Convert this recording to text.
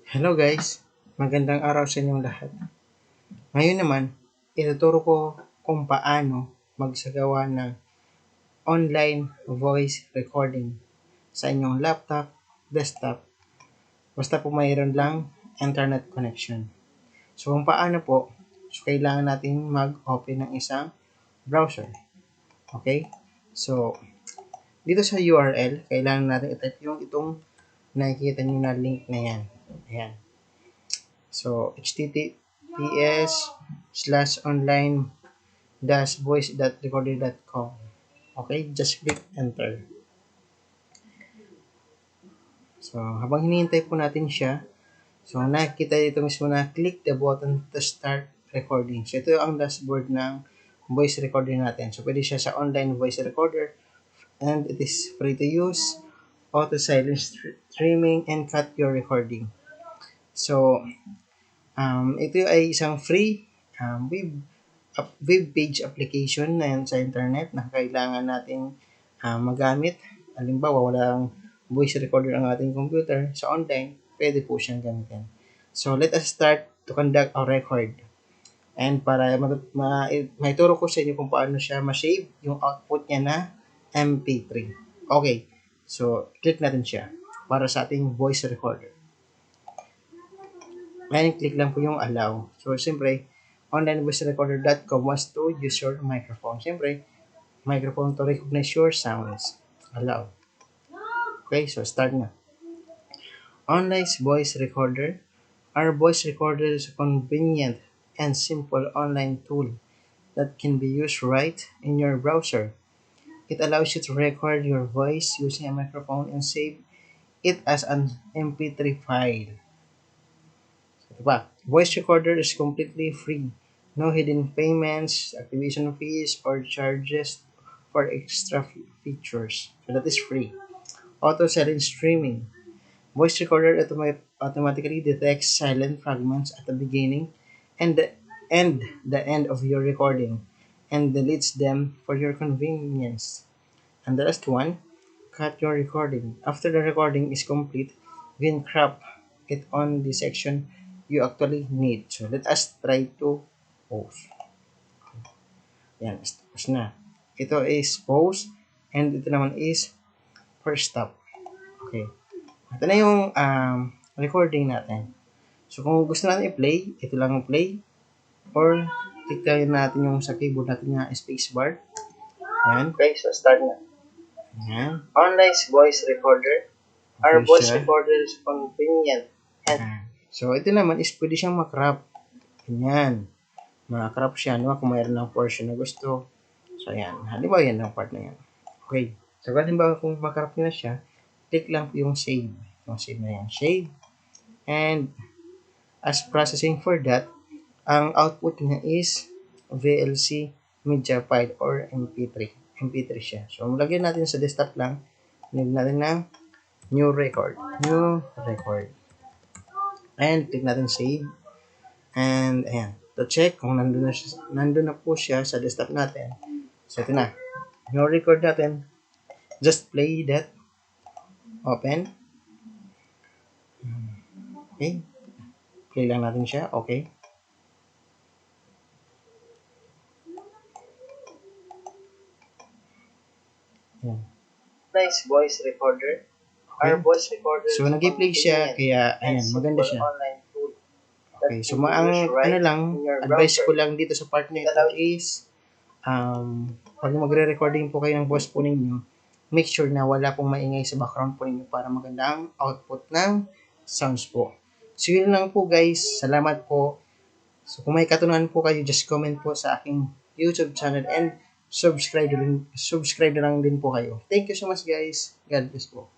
Hello guys, magandang araw sa inyong lahat. Ngayon naman, ituturo ko kung paano magsagawa ng online voice recording sa inyong laptop, desktop, basta po mayroon lang internet connection. So kung paano po, kailangan natin mag-open ng isang browser. Okay? So, dito sa URL, kailangan natin i-type yung itong nakikita nyo na link na yan. Ayan. So, https:/online voice.recorder.com. Okay, just click enter. So, habang hinihintay po natin siya, so nakikita dito mismo na click the button to start recording. So, ito ang dashboard ng voice recorder natin. So, pwede siya sa online voice recorder and it is free to use, auto silence streaming, and cut your recording. So, ito ay isang free web page application na yan sa internet na kailangan natin magamit. Halimbawa, walang voice recorder ang ating computer sa online, pwede po siyang gamitin. So, let us start to conduct a record. And para maituro ko sa inyo kung paano siya ma-save yung output niya na MP3. Okay, so click natin siya para sa ating voice recorder. Ngayon, click lang po yung allow. So, siyempre, onlinevoicerecorder.com wants to use your microphone. Siyempre, microphone to recognize your sounds. Allow. Okay, so start na. Online voice recorder. Our voice recorder is a convenient and simple online tool that can be used right in your browser. It allows you to record your voice using a microphone and save it as an MP3 file. Diba? Voice recorder is completely free. No hidden payments, activation fees, or charges for extra features. So that is free. Auto silent streaming. Voice recorder automatically detects silent fragments at the beginning and the end of your recording and deletes them for your convenience. And the last one, cut your recording. After the recording is complete, you can crop it on the section you actually need. So let us try to pause. Yan, pause na. Ito is pause and ito naman is first stop. Okay. Ito na yung recording natin. So kung gusto natin i-play, ito lang ang play or click natin yung sa keyboard natin na spacebar. Ayan. Okay, so start na. Ayan. Online voice recorder. Our voice recorder is convenient. So, ito naman is pwede siyang makrap. Ganyan. Makrap siya, no? Kung mayroon ng portion na gusto. So, ayan. Halimbawa, yan ang part na yan. Okay. So, halimbawa, kung makrap nyo na siya, click lang po yung save. Yung save na yan. Save. And, as processing for that, ang output niya is VLC media file or MP3. MP3 siya. So, lagyan natin sa desktop lang. Nilagyan natin ng new record. New record. And click natin save. And ayan, to check kung nandun na po siya sa desktop natin. So ito na. Yung record natin, just play that. Open. Okay. Play lang natin siya. Okay. Ayan. Nice voice recorder. Okay. Our voice recorder. So nag-play siya, kaya ayan, maganda siya. Okay, so ang advice ko lang dito sa part na ito is pag magre-recording po kayo ng voice po ninyo, make sure na wala pong maingay sa background po ninyo para maganda ang output ng sounds po. So yun lang po guys, salamat po. So kung may katanungan po kayo, just comment po sa aking YouTube channel and subscribe na lang din po kayo. Thank you so much guys. God bless po.